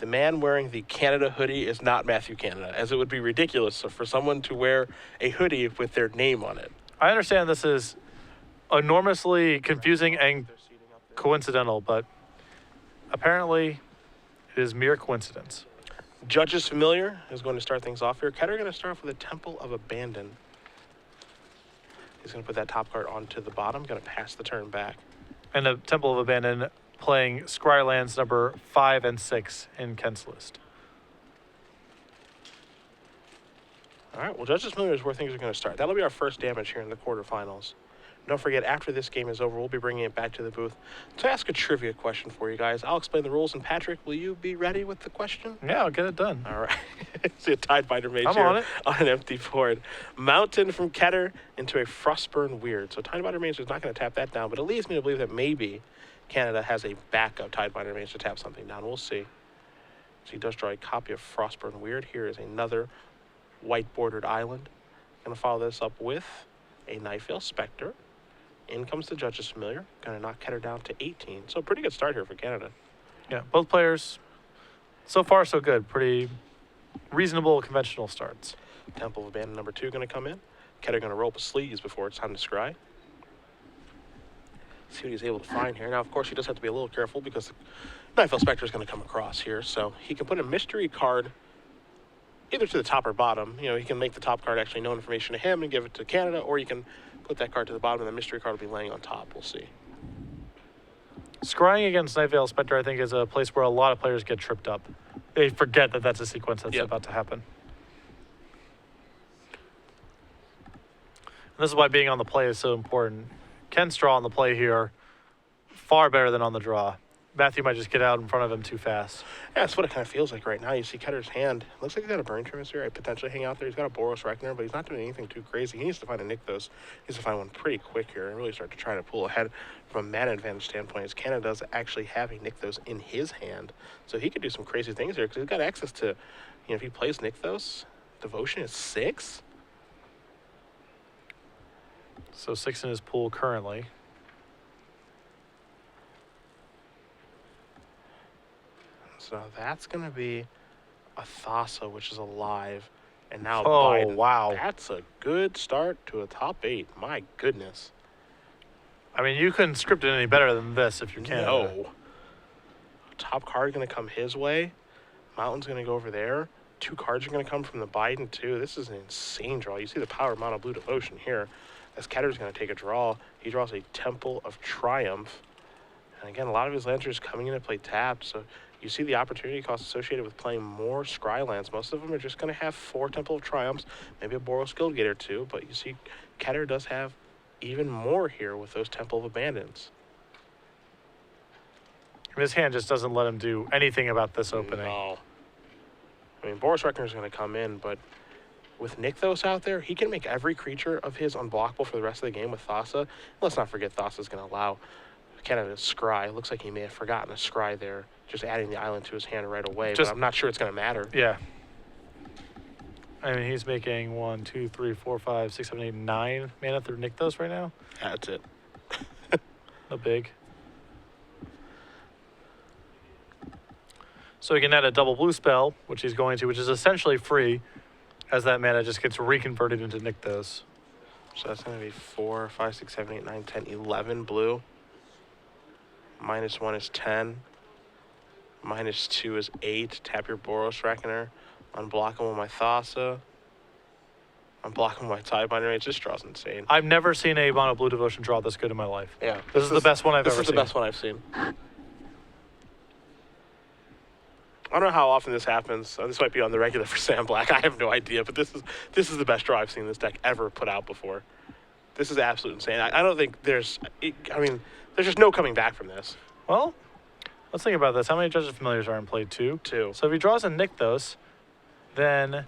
The man wearing the Canada hoodie is not Matthew Canada, as it would be ridiculous for someone to wear a hoodie with their name on it. I understand this is enormously confusing and coincidental, but apparently it is mere coincidence. Judge's Familiar is going to start things off here. Ketter going to start off with a Temple of Abandon. He's going to put that top card onto the bottom, going to pass the turn back. And the Temple of Abandon playing Scry lands number 5 and 6 in Kent's list. All right, well, Judge's Familiar is where things are going to start. That'll be our first damage here in the quarterfinals. Don't forget, after this game is over, we'll be bringing it back to the booth to ask a trivia question for you guys. I'll explain the rules, and Patrick, will you be ready with the question? Yeah, I'll get it done. All right. See a Tidebinder Mage I'm here on it. on an empty board. Mountain from Ketter into a Frostburn Weird. So Tidebinder Mage is not going to tap that down, but it leads me to believe that maybe Canada has a backup Tidebinder Mage to tap something down. We'll see. So he does draw a copy of Frostburn Weird. Here is another white-bordered island. Going to follow this up with a Nightveil Spectre. In comes the Judge's Familiar. Going to knock Ketter down to 18. So pretty good start here for Canada. Yeah, both players, so far so good. Pretty reasonable, conventional starts. Temple of Abandon number 2 going to come in. Ketter going to roll up a sleeves before it's time to scry. See what he's able to find here. Now, of course, he does have to be a little careful because the Nightveil Spectre is going to come across here. So he can put a mystery card either to the top or bottom. You know, he can make the top card actually know information to him and give it to Canada, or you can put that card to the bottom and the mystery card will be laying on top. We'll see. Scrying against Nightveil Spectre, I think, is a place where a lot of players get tripped up. They forget that that's a sequence that's about to happen. And this is why being on the play is so important. Ken's draw on the play here, far better than on the draw. Matthew might just get out in front of him too fast. Yeah, that's what it kind of feels like right now. You see Ketter's hand. Looks like he's got a Burn Trimmers here. I potentially hang out there. He's got a Boros Reckoner, but he's not doing anything too crazy. He needs to find a Nykthos. He needs to find one pretty quick here and really start to try to pull ahead from a mana advantage standpoint, as Canada does actually have a Nykthos in his hand. So he could do some crazy things here because he's got access to, you know, if he plays Nykthos, Devotion is 6. So 6 in his pool currently. So that's going to be a Thassa, which is alive. And now Oh, Biden. wow. That's a good start to a top 8. My goodness. I mean, you couldn't script it any better than this if you're Canada. No. Top card going to come his way. Mountain's going to go over there. 2 cards are going to come from the Biden, too. This is an insane draw. You see the power of Mono Blue Devotion here. As Ketter's going to take a draw, he draws a Temple of Triumph. And again, a lot of his lands are just coming in to play tapped, so you see the opportunity cost associated with playing more Scry lands. Most of them are just going to have 4 Temple of Triumphs, maybe a Boros Guildgate or 2, but you see Ketter does have even more here with those Temple of Abandons. His hand just doesn't let him do anything about this opening. No. I mean, Boros Reckoner is going to come in, but with Nykthos out there, he can make every creature of his unblockable for the rest of the game with Thassa. Let's not forget Thassa is going to allow Canada to scry. It looks like he may have forgotten a scry there, just adding the island to his hand right away, but I'm not sure it's going to matter. Yeah. I mean, he's making 1, 2, 3, 4, 5, 6, 7, 8, 9 mana through Nykthos right now. Yeah, that's it. No big. So he can add a double blue spell, which he's going to, which is essentially free, as that mana just gets reconverted into Nykthos. So that's going to be 4, 5, 6, 7, 8, 9, 10, 11 blue. -1 is 10. -2 is 8. Tap your Boros Reckoner. Unblockable my Thassa. Unblockable my Tidebinder Mage. This draw's insane. I've never seen a Mono Blue Devotion draw this good in my life. Yeah. This is the best one I've ever seen. This is the best one I've seen. I don't know how often this happens. This might be on the regular for Sam Black. I have no idea, but this is the best draw I've seen this deck ever put out before. This is absolutely insane. I don't think there's just no coming back from this. Well, let's think about this. How many Judges Familiars are in play? 2? 2. So if he draws a Nykthos, then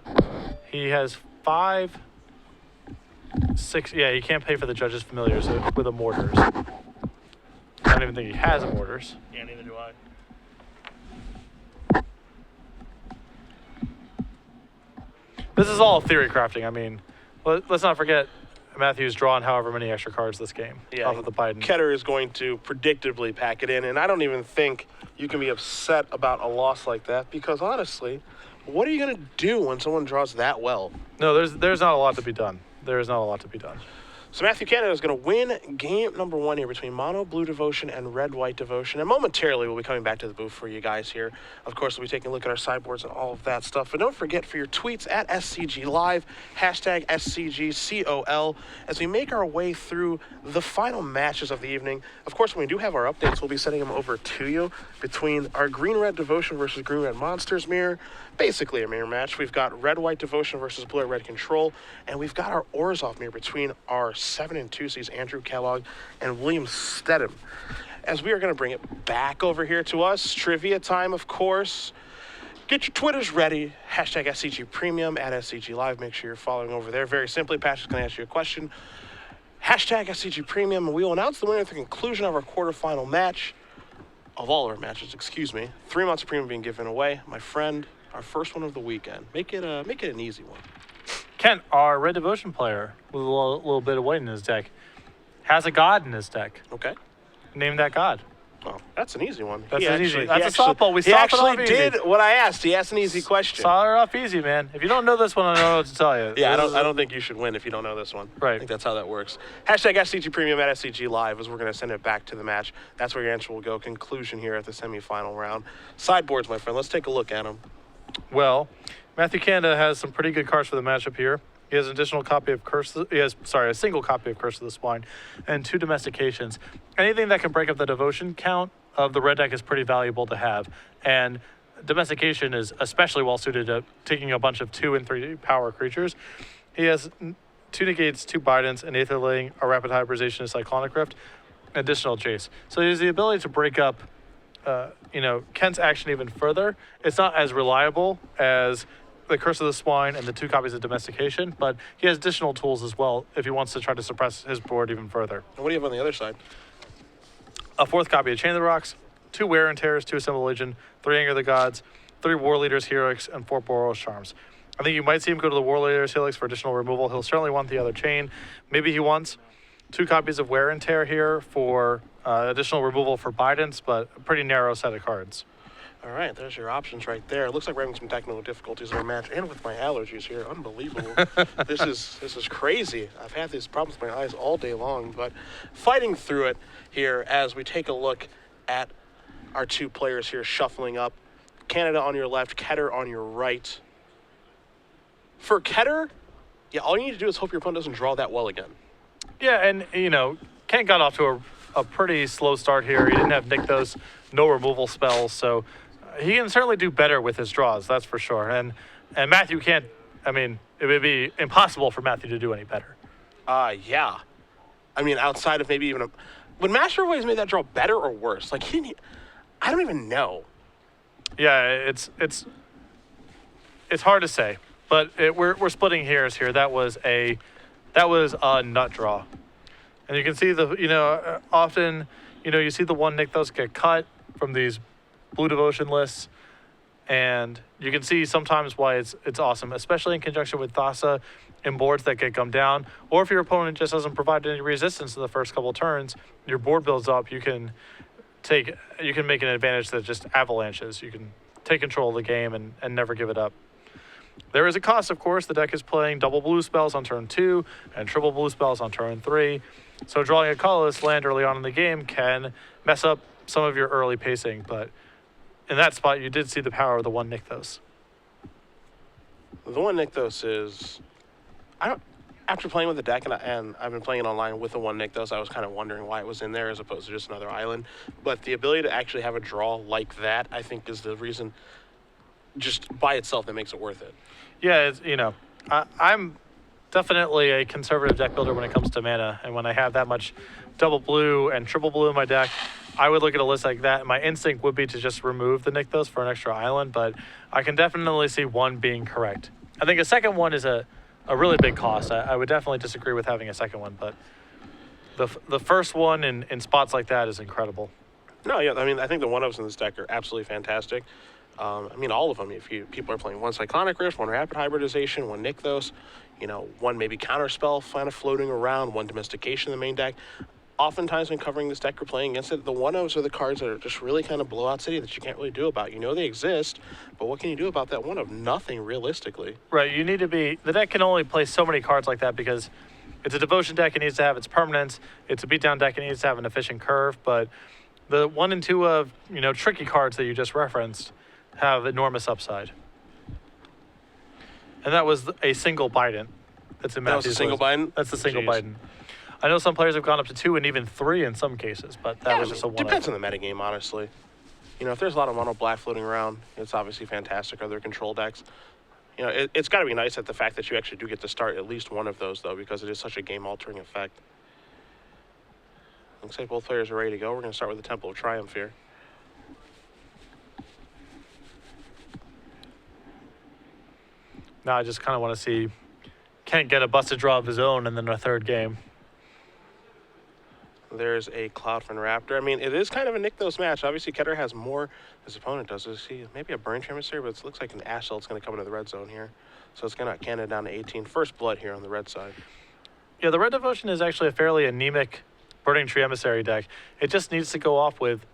he has 5, 6. Yeah, he can't pay for the Judges Familiars with a Mortars. I don't even think he has a Mortars. Yeah, neither do I. This is all theory crafting. I mean, let's not forget, Matthew's drawn however many extra cards this game off of the Biden. Ketter is going to predictably pack it in, and I don't even think you can be upset about a loss like that because, honestly, what are you going to do when someone draws that well? No, there's not a lot to be done. There is not a lot to be done. So Matthew Canada is going to win game number 1 here between Mono Blue Devotion and Red White Devotion. And momentarily, we'll be coming back to the booth for you guys here. Of course, we'll be taking a look at our sideboards and all of that stuff. But don't forget for your tweets at SCG Live, hashtag SCGCOL, as we make our way through the final matches of the evening. Of course, when we do have our updates, we'll be sending them over to you between our Green-Red Devotion versus Green-Red Monsters mirror. Basically a mirror match. We've got Red-White Devotion versus Blue-Red Control, and we've got our Orzhov mirror between our 7 and 2 seeds, Andrew Kellogg and William Stedham. As we are going to bring it back over here to us, trivia time, of course. Get your Twitters ready. Hashtag SCG Premium at SCG Live. Make sure you're following over there. Very simply, Patrick's going to ask you a question. Hashtag SCG Premium, and we will announce the winner at the conclusion of our quarterfinal match. Of all our matches, excuse me. 3 months of premium being given away. My friend, our first one of the weekend. Make it an easy one. Kent, our Red Devotion player, with a little bit of weight in his deck, has a god in his deck. Okay. Name that god. Well, that's an easy one. That's an easy. That's a softball. We stopped it off easy. He actually did what I asked. He asked an easy question. Saw it off easy, man. If you don't know this one, I don't know what to tell you. Yeah, I don't think you should win if you don't know this one. Right. I think that's how that works. Hashtag SCG Premium at SCG Live as we're going to send it back to the match. That's where your answer will go. Conclusion here at the semifinal round. Sideboards, my friend. Let's take a look at them. Well, Matthew Canada has some pretty good cards for the matchup here. He has an additional copy of a single copy of Curse of the Swine and 2 domestications. Anything that can break up the devotion count of the red deck is pretty valuable to have. And domestication is especially well suited to taking a bunch of 2 and 3 power creatures. He has 2 negates, 2 Bidens, an Aetherling, a rapid hybridization, a Cyclonic Rift, additional chase. So he has the ability to break up Kent's action even further. It's not as reliable as the Curse of the Swine and the 2 copies of Domestication, but he has additional tools as well if he wants to try to suppress his board even further. And what do you have on the other side? A 4th copy of Chain of the Rocks, 2 Wear and Tears, 2 Assemble Legion, 3 Anger of the Gods, 3 War Leaders Heroics, and 4 Boros Charms. I think you might see him go to the War Leaders Heroics for additional removal. He'll certainly want the other chain. Maybe he wants 2 copies of Wear and Tear here for additional removal for Bidens, but a pretty narrow set of cards. All right, there's your options right there. It looks like we're having some technical difficulties in our match, and with my allergies here, unbelievable. This is crazy. I've had these problems with my eyes all day long, but fighting through it here as we take a look at our 2 players here shuffling up. Canada on your left, Ketter on your right. For Ketter, yeah, all you need to do is hope your opponent doesn't draw that well again. Yeah, and Kent got off to a pretty slow start here. He didn't have Nykthos, no removal spells, so he can certainly do better with his draws, that's for sure. And Matthew can't, it would be impossible for Matthew to do any better. Yeah. Outside of maybe even would Master of Ways made that draw better or worse? Like, I don't even know. Yeah, it's hard to say, but we're splitting hairs here. That was a nut draw. And you can see often, you see the one Nykthos get cut from these Blue Devotion lists, and you can see sometimes why it's awesome, especially in conjunction with Thassa in boards that get gummed down, or if your opponent just doesn't provide any resistance in the first couple of turns, your board builds up, you can make an advantage that just avalanches. You can take control of the game and never give it up. There is a cost, of course. The deck is playing double blue spells on turn 2 and triple blue spells on turn 3. So drawing a colorless land early on in the game can mess up some of your early pacing, but in that spot, you did see the power of the one Nykthos. The one Nykthos is, after playing with the deck, and I've been playing it online with the one Nykthos, I was kind of wondering why it was in there as opposed to just another island. But the ability to actually have a draw like that, I think, is the reason, just by itself, that makes it worth it. Yeah, I'm definitely a conservative deck builder when it comes to mana, and when I have that much double blue and triple blue in my deck, I would look at a list like that. My instinct would be to just remove the Nykthos for an extra island, but I can definitely see one being correct. I think a second one is a really big cost. I would definitely disagree with having a second one, but the first one in spots like that is incredible. No, yeah, I think the one-ups in this deck are absolutely fantastic. I mean, all of them. If people are playing one Cyclonic Rift, one Rapid Hybridization, one Nykthos, one maybe Counterspell kind of floating around, one Domestication in the main deck. Oftentimes when covering this deck you're playing against it, the 1-0s are the cards that are just really kind of blowout city that you can't really do about. They exist, but what can you do about that 1-0? Nothing, realistically. Right, the deck can only play so many cards like that because it's a devotion deck, it needs to have its permanence. It's a beatdown deck, it needs to have an efficient curve, but the 1 and 2 of, tricky cards that you just referenced have enormous upside. And that was a single Biden. That's in Matthew's That was a single list. Biden? That's the single Jeez. Biden. I know some players have gone up to 2 and even 3 in some cases, but that was just a one. Depends on the metagame, honestly. If there's a lot of mono black floating around, it's obviously fantastic. Other control decks. It's got to be nice at the fact that you actually do get to start at least one of those, though, because it is such a game-altering effect. Looks like both players are ready to go. We're going to start with the Temple of Triumph here. Now I just kind of want to see Kent get a busted draw of his own and then a third game. There's a Cloudfin Raptor. I mean, it is kind of a Nykthos match. Obviously, Ketter has more. His opponent does. See, maybe a Burn Emissary, but it looks like an Ash Cell is going to come into the red zone here. So it's going to Canada down to 18. First blood here on the red side. Yeah, the Red Devotion is actually a fairly anemic Burning Tree Emissary deck. It just needs to go off with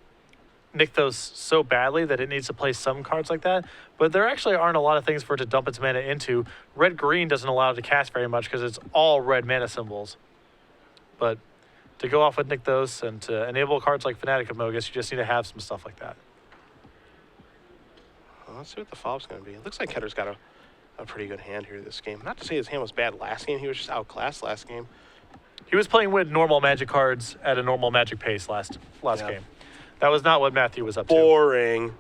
Nykthos so badly that it needs to play some cards like that. But there actually aren't a lot of things for it to dump its mana into. Red-green doesn't allow it to cast very much because it's all red mana symbols. But to go off with Nykthos and to enable cards like Fanatic of Mogus, you just need to have some stuff like that. Well, let's see what the follow-up's going to be. It looks like Ketter's got a pretty good hand here this game. Not to say his hand was bad last game. He was just outclassed last game. He was playing with normal Magic cards at a normal Magic pace last game. That was not what Matthew was up to. Boring.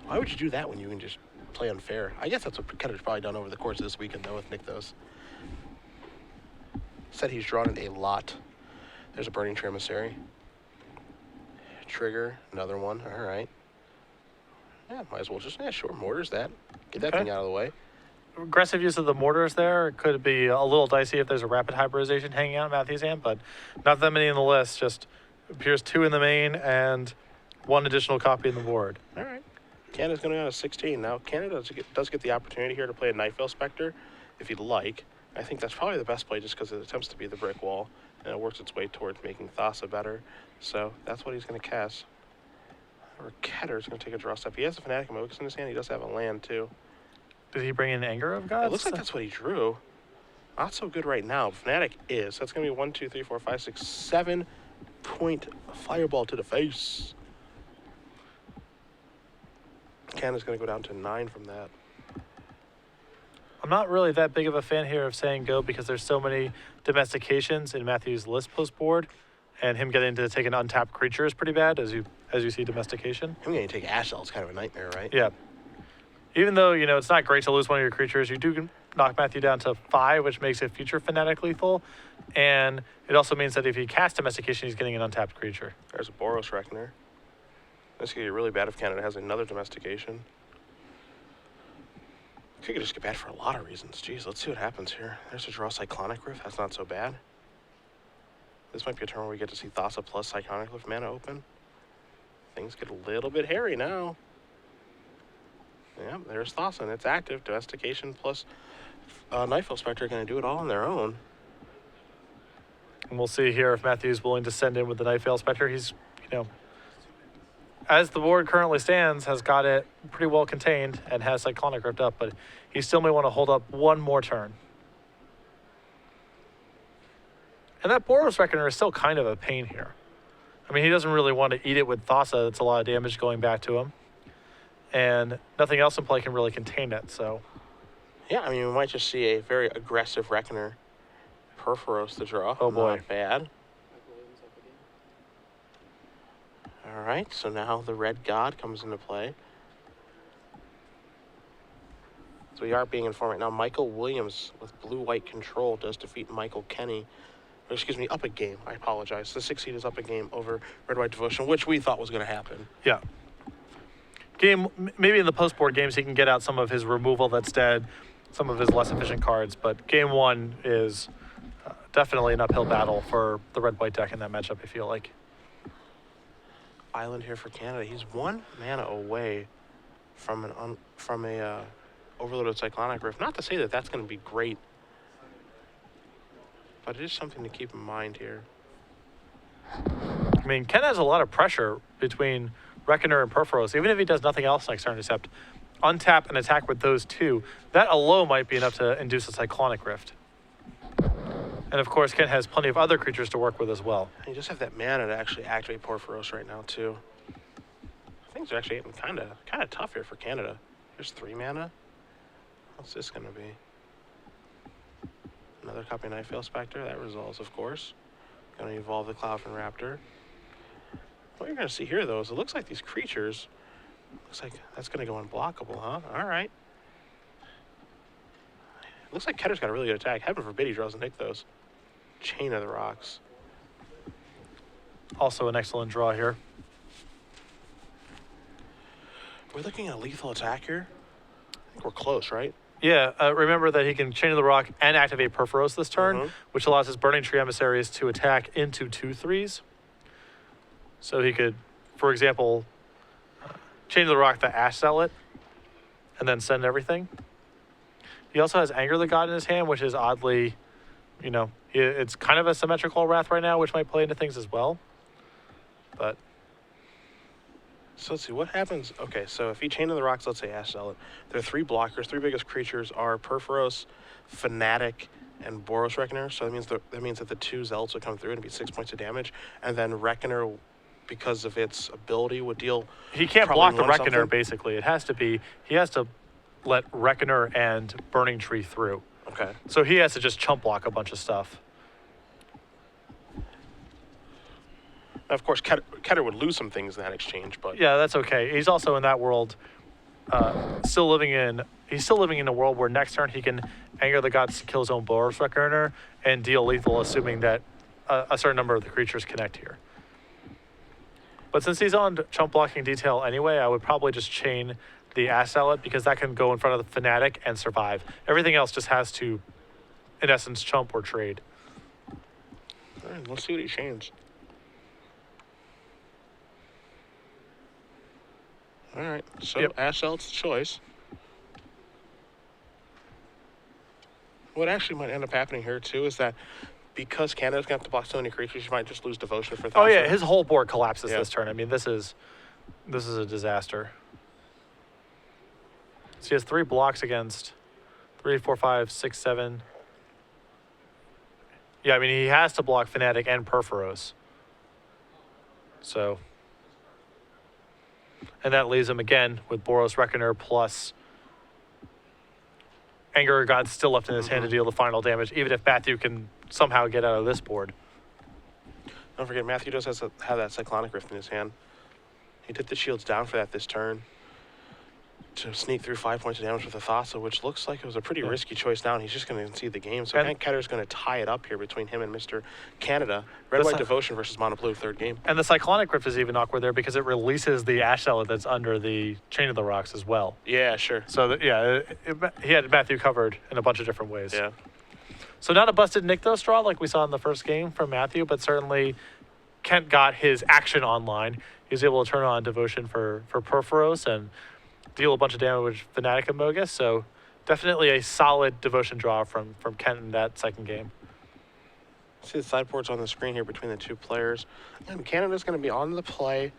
Why would you do that when you can just play unfair? I guess that's what Ketter's probably done over the course of this weekend, though, with Nykthos. Said he's drawn it a lot. There's a Burning Tree Emissary. Trigger, another one. All right. Yeah, might as well just, sure, mortars that. Get that thing out of the way. Aggressive use of the mortars there could be a little dicey if there's a rapid hybridization hanging out in Matthew's hand, but not that many in the list. Just appears 2 in the main and 1 additional copy in the board. All right. Canada's going to go to 16. Now, Canada does get the opportunity here to play a Nightveil Spectre, if you'd like. I think that's probably the best play just because it attempts to be the brick wall, and it works its way towards making Thassa better. So that's what he's going to cast. Or Ketter's going to take a draw step. He has a Fanatic of Mogus in his hand. He does have a land, too. Did he bring in Anger of Gods? It looks like that's what he drew. Not so good right now. Fnatic is. So that's going to be 1, 2, 3, 4, 5, 6, 7-point fireball to the face. Canada's going to go down to 9 from that. I'm not really that big of a fan here of saying go because there's so many domestications in Matthew's list post board, and him getting to take an untapped creature is pretty bad as you see domestication. Him getting to take Ash Cell is kind of a nightmare, right? Yeah. Even though, it's not great to lose one of your creatures, you do knock Matthew down to 5, which makes it future Fanatic lethal. And it also means that if he casts Domestication, he's getting an untapped creature. There's a Boros Reckoner. This could get really bad if Canada has another Domestication. Could just get bad for a lot of reasons. Jeez, let's see what happens here. There's a draw Cyclonic Rift. That's not so bad. This might be a turn where we get to see Thassa plus Cyclonic Rift mana open. Things get a little bit hairy now. Yeah, there's Thassa, and it's active. Domestication plus Nightveil Spectre are going to do it all on their own. And we'll see here if Matthew's willing to send in with the Nightveil Spectre. He's, as the board currently stands, has got it pretty well contained and has Cyclonic Rift up, but he still may want to hold up one more turn. And that Boros Reckoner is still kind of a pain here. I mean, he doesn't really want to eat it with Thassa. That's a lot of damage going back to him. And nothing else in play can really contain it, so. Yeah, I mean, we might just see a very aggressive Reckoner. Perforos to draw. Oh, boy. Not bad. All right, so now the Red God comes into play. So we are being informed right now. Michael Williams with blue-white control does defeat Michael Kenny. Or excuse me, up a game. I apologize. The 6 seed is up a game over Red-White Devotion, which we thought was going to happen. Yeah. Maybe in the post-board games he can get out some of his removal that's dead, some of his less efficient cards, but game 1 is definitely an uphill battle for the red-white deck in that matchup, I feel like. island here for Canada. He's 1 mana away from a overloaded Cyclonic Rift. Not to say that that's going to be great, but it is something to keep in mind here. I mean, Ken has a lot of pressure between Reckoner and Perforos. Even if he does nothing else next turn except untap and attack with those two, that alone might be enough to induce a Cyclonic Rift. And of course, Ken has plenty of other creatures to work with as well. And you just have that mana to actually activate Porphyros right now too. Things are actually getting kind of tough here for Canada. There's 3 mana. What's this going to be? Another Copy Nightveil Spectre. That resolves, of course. Going to evolve the Cloudfin Raptor. What you're going to see here, though, is it looks like these creatures. Looks like that's going to go unblockable, huh? All right. It looks like Ketter's got a really good attack. Heaven forbid he draws a Nykthos. Chain of the Rocks. Also an excellent draw here. We're looking at a lethal attack here. I think we're close, right? Yeah, remember that he can Chain of the Rock and activate Perforos this turn, which allows his Burning Tree emissaries to attack into 2/3s. So he could, for example, Chain of the Rock the Ash Zealot and then send everything. He also has Anger the God in his hand, which is oddly, you know, it's kind of a symmetrical Wrath right now, which might play into things as well. But so let's see what happens. Okay, so if he Chain of the Rocks, let's say Ash Zealot, there are 3 blockers. 3 biggest creatures are Perforos, Fanatic, and Boros Reckoner. So that means that the 2 Zealots would come through and be 6 points of damage, and then Reckoner, because of its ability, would deal. He can't block the Reckoner. Basically, it has to be he has to let Reckoner and Burning Tree through. Okay. So he has to just chump block a bunch of stuff. Now, of course, Ketter would lose some things in that exchange, but yeah, that's okay. He's also in that world, still living in a world where next turn he can Anger the Gods to kill his own Boros Reckoner and deal lethal, assuming that a certain number of the creatures connect here. But since he's on chump blocking detail anyway, I would probably just chain the Ash Zealot because that can go in front of the Fanatic and survive. Everything else just has to, in essence, chump or trade. All right, let's see what he chains. All right, so Ash Zealot's the choice. What actually might end up happening here, too, is that because Canada's going to have to block so many creatures, you might just lose Devotion for 1,000. Oh, yeah, his whole board collapses this turn. I mean, this is a disaster. So he has 3 blocks against 3, 4, 5, 6, 7. Yeah, I mean, he has to block Fanatic and Perforos. So, and that leaves him again with Boros Reckoner plus Anger of God still left in his hand to deal the final damage, even if Matthew can somehow get out of this board. Don't forget, Matthew does have that Cyclonic Rift in his hand. He took the shields down for that this turn to sneak through 5 points of damage with a Thassa, which looks like it was a pretty risky choice now, and he's just going to concede the game. So I think Ketter's going to tie it up here between him and Mr. Canada. Red-White Devotion versus Mono Blue, 3rd game. And the Cyclonic Rift is even awkward there because it releases the Ash Zealot that's under the Chain of the Rocks as well. Yeah, sure. So, he had Matthew covered in a bunch of different ways. Yeah. So not a busted Nykthos draw like we saw in the first game from Matthew, but certainly Kent got his action online. He was able to turn on Devotion for Perforos and deal a bunch of damage with Fanatic and Mogus. So definitely a solid Devotion draw from Kent in that second game. See the sideboards on the screen here between the 2 players. And Canada's going to be on the play.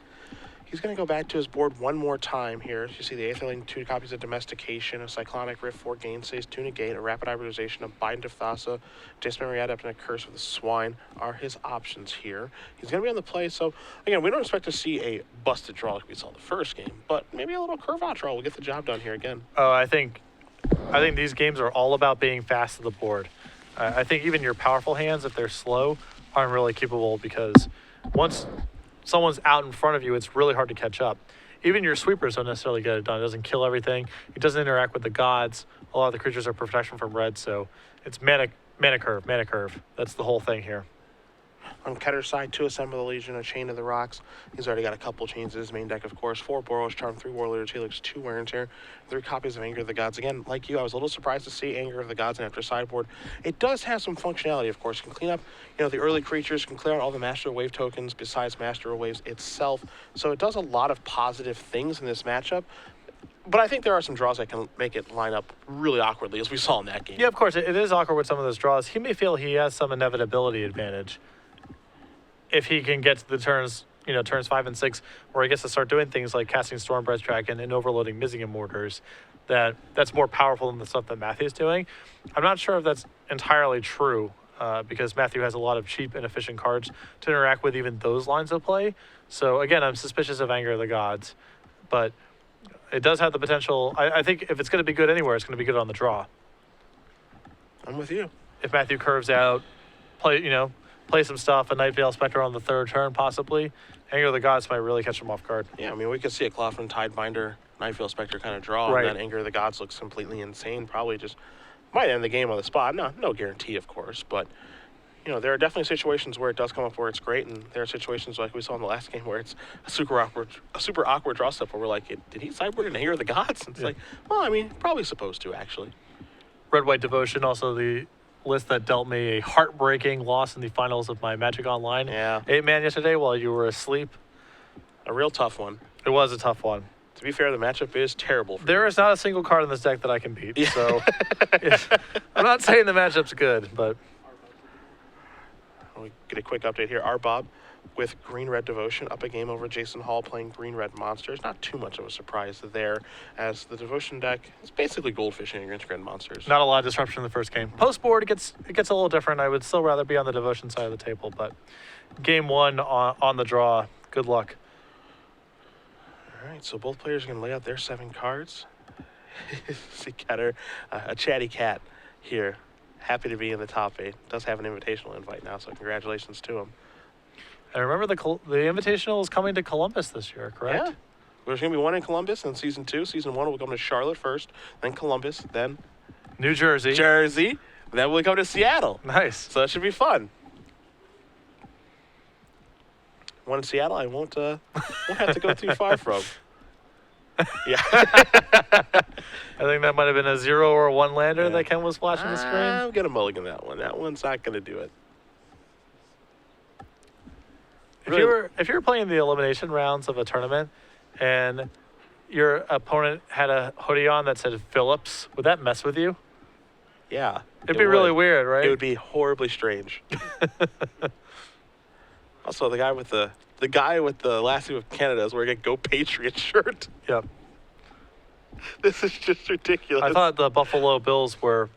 He's going to go back to his board one more time here. You see the Aetherling, 2 copies of Domestication, a Cyclonic Rift, 4 Gainsays, 2 Negate, a Rapid Hybridization, a Bind of Thassa, Dismemory Adept, and a Curse with a Swine are his options here. He's going to be on the play, so again, we don't expect to see a busted draw like we saw the first game, but maybe a little curve out draw will get the job done here again. Oh, I think these games are all about being fast to the board. I think even your powerful hands, if they're slow, aren't really capable because once someone's out in front of you, it's really hard to catch up. Even your sweepers don't necessarily get it done. It doesn't kill everything. It doesn't interact with the gods. A lot of the creatures are protection from red, so it's mana curve. That's the whole thing here. On Ketter's side, 2 Assemble the Legion, a Chain of the Rocks. He's already got a couple chains in his main deck, of course. 4 Boros, Charm, 3 Warlords, Helix, 2 Wear and Tear, 3 copies of Anger of the Gods. Again, like you, I was a little surprised to see Anger of the Gods in after sideboard. It does have some functionality, of course. It can clean up, the early creatures, can clear out all the Master Wave tokens besides Master Waves itself. So it does a lot of positive things in this matchup. But I think there are some draws that can make it line up really awkwardly, as we saw in that game. Yeah, of course, it is awkward with some of those draws. He may feel he has some inevitability advantage if he can get to the turns, turns 5 and 6, where he gets to start doing things like casting Stormbreath Dragon and overloading Mizzing Mortars. That's more powerful than the stuff that Matthew's doing. I'm not sure if that's entirely true, because Matthew has a lot of cheap and efficient cards to interact with even those lines of play. So again, I'm suspicious of Anger of the Gods, but it does have the potential. I think if it's going to be good anywhere, it's going to be good on the draw. I'm with you. If Matthew curves out, play some stuff, a Nightveil Spectre on the 3rd turn possibly, Anger of the Gods might really catch him off guard. Yeah, I mean, we could see a Clawfin Tidebinder, Nightveil Spectre kind of draw, Right. and then Anger of the Gods looks completely insane. Probably just might end the game on the spot. No guarantee, of course, but there are definitely situations where it does come up where it's great, and there are situations like we saw in the last game where it's a super awkward draw step where we're like, did he sideboard an Anger of the Gods? And it's like, well, I mean, probably supposed to, actually. Red White Devotion, also the list that dealt me a heartbreaking loss in the finals of my Magic Online 8-man yesterday while you were asleep. A real tough one. It was a tough one. To be fair, the matchup is terrible. There is not a single card in this deck that I can beat, so I'm not saying the matchup's good, but... We get a quick update here. Our Bob with Green-Red Devotion up a game over Jason Hall playing Green-Red Monsters. Not too much of a surprise there, as the Devotion deck is basically goldfishing against Red Monsters. Not a lot of disruption in the first game. Post-board, it gets a little different. I would still rather be on the Devotion side of the table, but game 1 on the draw. Good luck. All right, so both players are going to lay out their 7 cards. See Ketter, a chatty cat here. Happy to be in the top 8. Does have an invitational invite now, so congratulations to him. And remember, the invitational is coming to Columbus this year, correct? Yeah. There's going to be one in Columbus in Season 2. Season 1 will come to Charlotte first, then Columbus, then New Jersey. Then we'll come to Seattle. Nice. So that should be fun. One in Seattle I won't have to go too far from. Yeah. I think that might have been a 0 or 1 lander that Ken was flashing the screen. I'm going to mulligan that one. That one's not going to do it. If you were playing the elimination rounds of a tournament and your opponent had a hoodie on that said Phillips, would that mess with you? Yeah. It'd be really weird, right? It would be horribly strange. Also, the guy with the last name of Canada is wearing a Go Patriots shirt. Yep. This is just ridiculous. I thought the Buffalo Bills were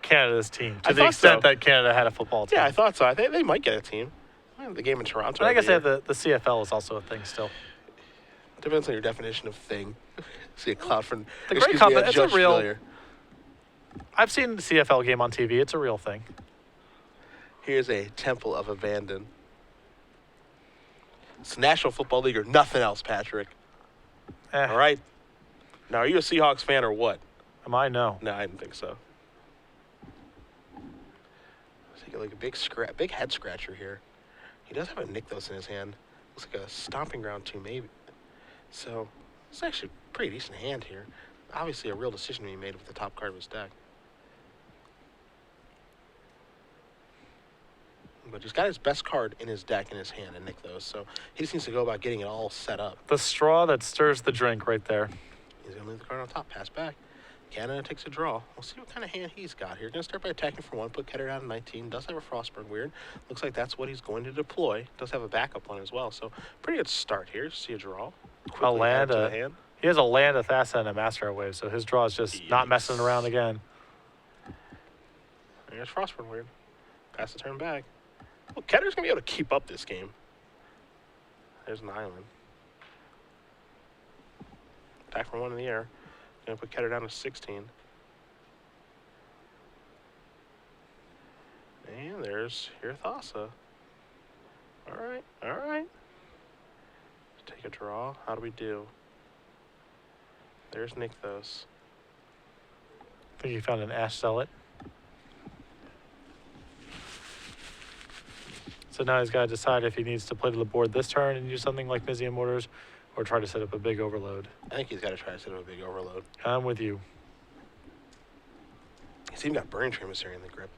Canada's team, to I the thought extent so. that Canada had a football team. Yeah, I thought so. I think they might get a team. The game in Toronto. But I guess they have the CFL is also a thing still. Depends on your definition of thing. See a cloud from The Great Cup, it's a real... Familiar. I've seen the CFL game on TV. It's a real thing. Here's a Temple of Abandon. It's National Football League or nothing else, Patrick. All right. Now, are you a Seahawks fan or what? Am I? No. No, I didn't think so. So you got like a big head scratcher here. He does have a Nykthos in his hand. Looks like a Stomping Ground too, maybe. So it's actually a pretty decent hand here. Obviously, a real decision to be made with the top card of his deck. But he's got his best card in his deck in his hand in Nykthos, so he just needs to go about getting it all set up. The straw that stirs the drink right there. He's going to leave the card on top, pass back. Canada takes a draw. We'll see what kind of hand he's got here. Going to start by attacking for 1, put Ketter down to 19. Does have a Frostburn Weird. Looks like that's what he's going to deploy. Does have a backup one as well, so pretty good start here. See a draw. A land, to the hand. He has a land, a Thassa, and a Master Wave, so his draw is just not messing around again. There's Frostburn Weird. Pass the turn back. Well, Ketter's going to be able to keep up this game. There's an island. Attack from 1 in the air. Going to put Ketter down to 16. And there's your Thassa. All right. Take a draw. How do we do? There's Nykthos. I think he found an Ash Zealot. So now he's got to decide if he needs to play to the board this turn and use something like Mizzia Mortars or try to set up a big overload. I think he's got to try to set up a big overload. I'm with you. He's even got Burning Tree Emissary in the grip.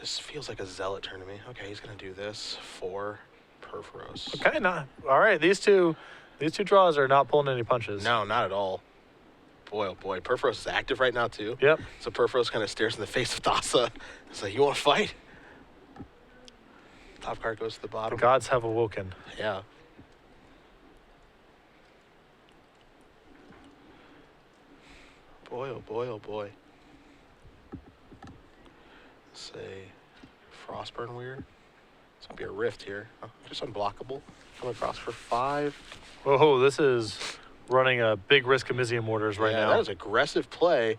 This feels like a Zealot turn to me. Okay, he's going to do this for Perforos. Okay, all right. These two draws are not pulling any punches. No, not at all. Boy, oh boy. Perforos is active right now, too. Yep. So Perforos kind of stares in the face of Thassa. It's like, you want to fight? Top card goes to the The bottom. gods have awoken. Yeah. Boy, oh boy, oh boy. Let's say Frostburn Weird. It's going to be a Rift here. Oh, just unblockable. Come across for 5. Whoa, this is running a big risk of Mizzia Mortars right now. That is aggressive play.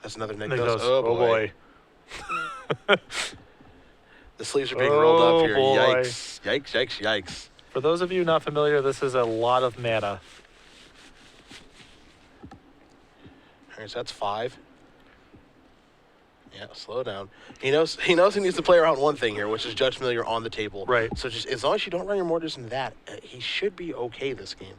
That's another Nykthos. Nykthos. Oh boy. The sleeves are being rolled up here. Boy. Yikes. Yikes, yikes, yikes. For those of you not familiar, this is a lot of mana. All right, so that's 5. Yeah, slow down. He knows he needs to play around one thing here, which is Judge Familiar on the table. Right. So just as long as you don't run your mortars into that, he should be okay this game.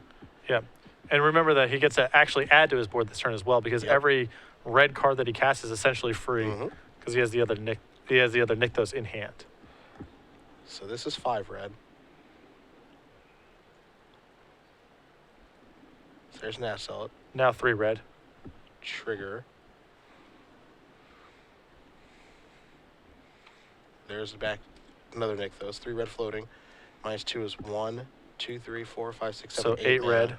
Yeah. And remember that he gets to actually add to his board this turn as well, because every red card that he casts is essentially free because he has the other Nykthos in hand. So this is 5 red. So there's an Assault. Now 3 red. Trigger. There's back another Nykthos. 3 red floating. -2 is 1, 2, 3, 4, 5, 6, 7, So 8 red.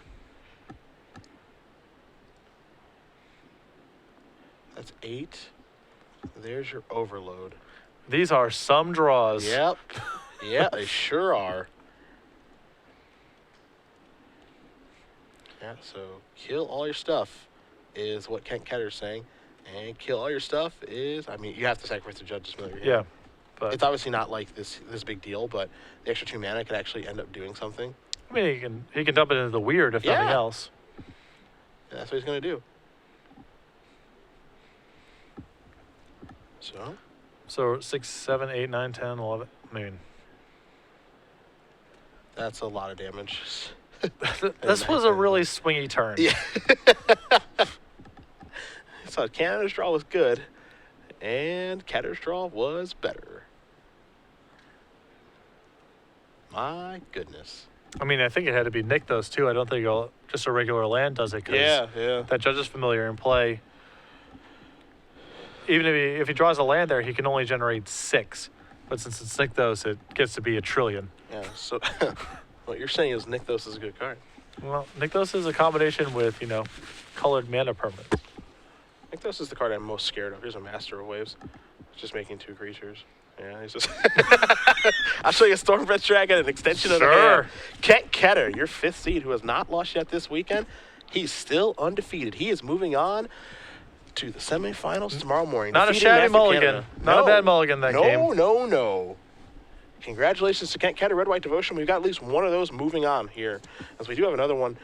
That's 8. There's your overload. These are some draws. Yep. Yeah, they sure are. Yeah, so kill all your stuff is what Ketter's saying. And kill all your stuff is, I mean, you have to sacrifice the Judge's Familiar here. Yeah. But It's obviously not like this big deal, but the extra 2 mana could actually end up doing something. I mean, he can dump it into the weird if nothing else. And that's what he's going to do. So 6, 7, 8, 9, 10, 11. I mean, that's a lot of damage. this was a really swingy turn. Yeah. So Canada's draw was good, and Ketter's draw was better. My goodness. I mean, I think it had to be Nykthos too. I don't think just a regular land does it. 'Cause Yeah. that Judge's Familiar in play. Even if he draws a land there, he can only generate 6. But since it's Nykthos, it gets to be a trillion. Yeah, so what you're saying is Nykthos is a good card. Well, Nykthos is a combination with, colored mana permanents. Nykthos is the card I'm most scared of. Here's a Master of Waves. It's just making 2 creatures. Yeah, he's just... I'll show you a Stormfetch Dragon, an extension of the hand. Ketter, your 5th seed, who has not lost yet this weekend. He's still undefeated. He is moving on to the semifinals tomorrow morning. Not a shabby mulligan. Not a bad mulligan that game. No. Congratulations to Kent Ketter, Red White Devotion. We've got at least one of those moving on here, as we do have another one